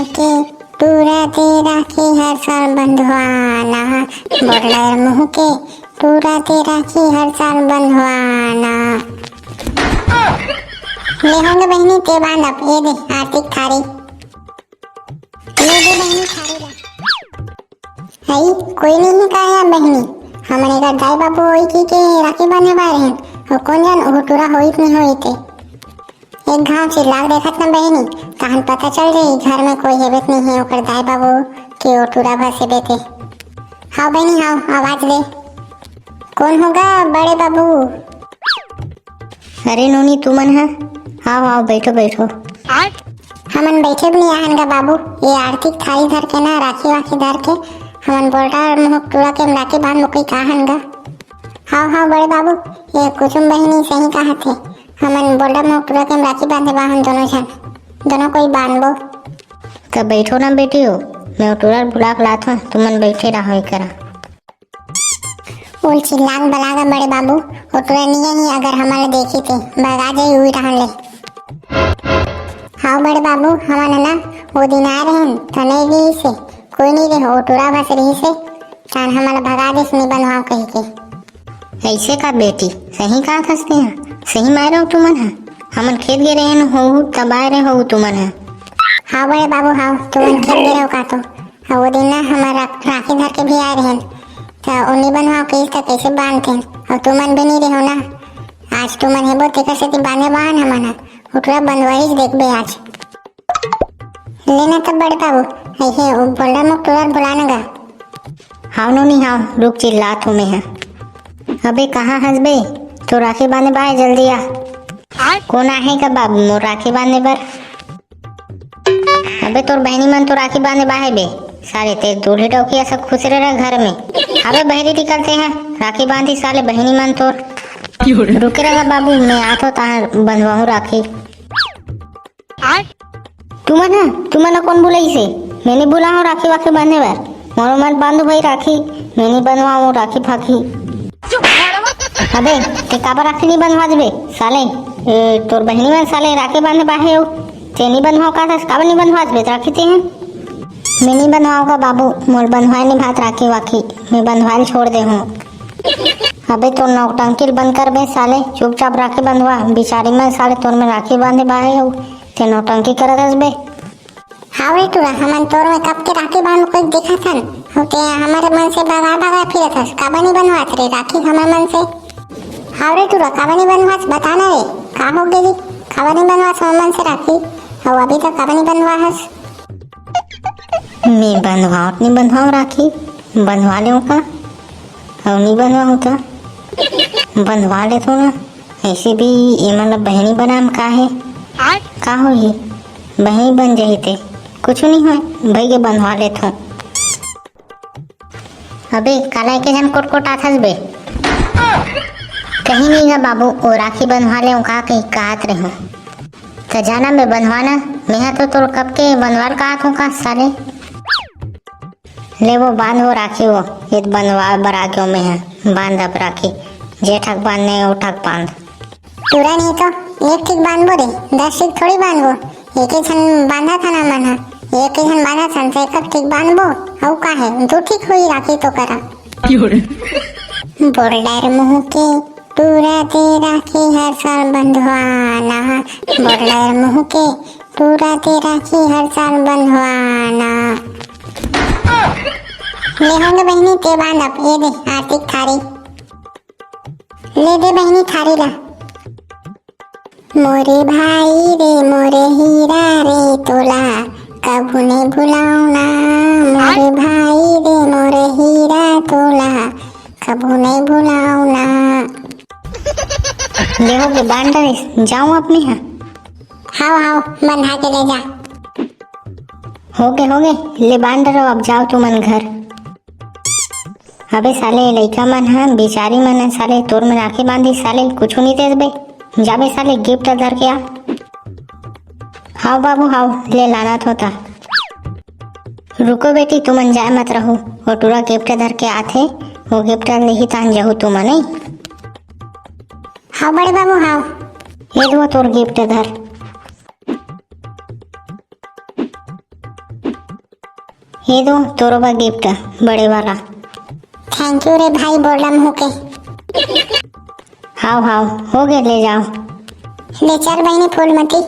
के पूरा दे राखी हर साल बंधवाना, बॉर्डर मुँह के पूरा दे राखी हर साल बंधवाना। ले होंगे बहनी ते बांध अब, ये दे आर्थिक थारी, ले दे बहनी थारी ला। हई कोई नहीं कहा है बहनी, हमारे घर दाई बाबू होई की के राखी बांधे बारे हैं, और कौन जान वो टूरा होई नहीं होई थे। एक घाव से लाग देखत ना बहनी, कहां पता चल रही घर में कोई हेबत नहीं है ओकर दाई बाबू के वो टूरा भसे बेटे। हाँ बहनी हाँ, आवाज दे। कौन होगा बड़े बाबू? अरे नोनी तुमन है? आओ आओ बैठो बैठो। हमन बैठे भी नहीं आहन गा बाबू, ये आर्थिक थाली धर के ना राखी वाखी धर के हमन बोल्टा मुँह टूरा के राखी बांध मुकई कहन गा। हाँ हाँ बड़े बाबू, ये कुसुम बहनी सही कहा थे, हमन बोल्टा मुँह टूरा के राखी बांधे बाहन दोनों जन, दोनों कोई बांधबो। तब बैठो ना बेटी हो, मैं टूरा बुला के लात हूँ, तुमन बैठे रहो करा। बोल चिल्लान बलागा बड़े बाबू, वो टूरा नहीं अगर हमारे देखी थे भगा जाई हुई रहन ले। हाँ बड़े बाबू, हमारा ना वो दिन आ रहे हैं तो नहीं रही से कोई नहीं रहे, वो टूरा बस रही से चान हमारा भगा दे नहीं बनवाओ कही के। ऐसे का बेटी सही कहा थसते हैं, सही मारे हो तुमन है, हमन खेत गे रहे हो तब आए रहे हो तुमन है। हाँ बड़े बाबू हाँ, तुमन खेत गे रहे का तो हाँ, वो दिन ना हमारा राखी धर के भी आए रहे तो उन्हीं बनवाओ कही तो कैसे बांधते हैं, और तुमन भी नहीं रहे हो ना, आज तुमन है बहुत कैसे बांधे बाहन हमारा उठरा बनवाई देख बे आज लेना तब बड़े बाबू ऐसे बोला मुख तुरंत बुलाने गा। हाँ नोनी हाँ, रुक चिल्लात हूँ मैं है। अबे कहाँ हंस बे, तो राखी बांधे बाहे जल्दी आ। कौन आहे का बाबू मोर राखी बांधे बर? अबे तोर बहनी मन तो राखी बांधे बाहे बे, साले तेरे दूल्हे टोकी ऐसा खुश रहे घर में। अबे बहरी निकलते हैं राखी बांधी साले बहनी मन तोर। रुके रहा बाबू, मैं आता तार बंधवाऊं राखी। तुमन कौन बुलाई से? मैंने बुला हूँ राखी वाखी बांधने बार, मोरो मत बांधो भाई राखी, मैं नहीं बनवाऊँ राखी फाखी। अबे ते काबर राखी नहीं बनवा दे साले, तोर बहनी मन साले राखी बांधे बाहे हो, ते नहीं बनवाओ का था, काबर नहीं बनवा दे राखी ते हैं। मैं नहीं बनवाऊंगा बाबू, मोर बनवाए नहीं भात राखी वाखी, मैं बनवाए छोड़ दे हूँ। अबे तो नौटंकी बंद कर बे साले, चुपचाप राखी बंधवा, बिचारी में साले तोर में राखी बांधे बाहे हो, ते नौटंकी करत हस बे। हाँ रे टूरा, हमन तोर में कब के राखी बांध कोई देखा था होते हमारे मन से भगा भगा फिरत हस, काबर नहीं बनवात रे राखी हमारे मन से। हाँ रे टूरा, काबर नहीं बनवात बताना रे, का हो गई काबर नहीं बनवात हमारे मन से राखी, और अभी तक काबर नहीं बनवा हस। मैं बनवाऊँ राखी, बनवा ले का और नहीं बनवा होता बंधवा ले तो ना, ऐसे भी ये मतलब बहनी बनाम का है का हो, ये बहनी बन जाही थे कुछ नहीं है भाई के बंधवा ले तो। अबे काला के जन कोट कोट आथस बे, कहीं नहीं है बाबू, वो राखी बंधवा ले का कहीं कहत रहे तो जाना मैं बनवाना, मैं तो तोर कब के बनवार कहत हूँ का साले। ले वो बांध वो राखी, वो ये बनवा बरा क्यों में है, बांध अब राखी, जेठक बांधने उठक बांध। टूरा नहीं तो एक ठीक बांधबो रे, 10 ठीक थोड़ी बांधबो, एक ही छन बांधा था ना मन, एक ही छन बांधा छन से एक ठीक बांधबो, और का है 2 ठीक हुई राखी तो करा। बोल्डर मुँह के पूरा दे राखी हर साल बंधवाना, बोल्डर मुँह के पूरा दे राखी हर साल बंधवाना। ले होंगे बहनी ते बांध अब, ये दे आर्थिक थारी, ले दे बहनी थारी ला। मोरे भाई रे मोरे हीरा रे तोला कभू नहीं भुलाऊं ना, मोरे भाई रे मोरे हीरा तोला कभू नहीं भुलाऊं ना। देखो के बांध जाऊँ अपने यहाँ। हाओ हाओ बंधा के ले जा। हो गए ले बांध रहो, अब जाओ तुमन घर। अबे साले लइका मन है बेचारी मन है साले, तोर में राखी बांधी साले कुछ नहीं दे बे, जाबे साले गिफ्ट धर के आ। हाओ बाबू हाओ, ले लाना होता। रुको बेटी तुमन जाए मत रहो, वो टूरा गिफ्ट धर के आथे, वो गिफ्ट ले ही तान जाहू तुमन नहीं। हाँ बड़े बाबू हाँ, ये दो तोर गिफ्ट धर। ये दो तोरो बा गिफ्ट बड़े वाला। थैंक यू रे भाई बोलम होके। हाउ हाउ हो गए, ले जाओ। ले चल बहनी फूलमती।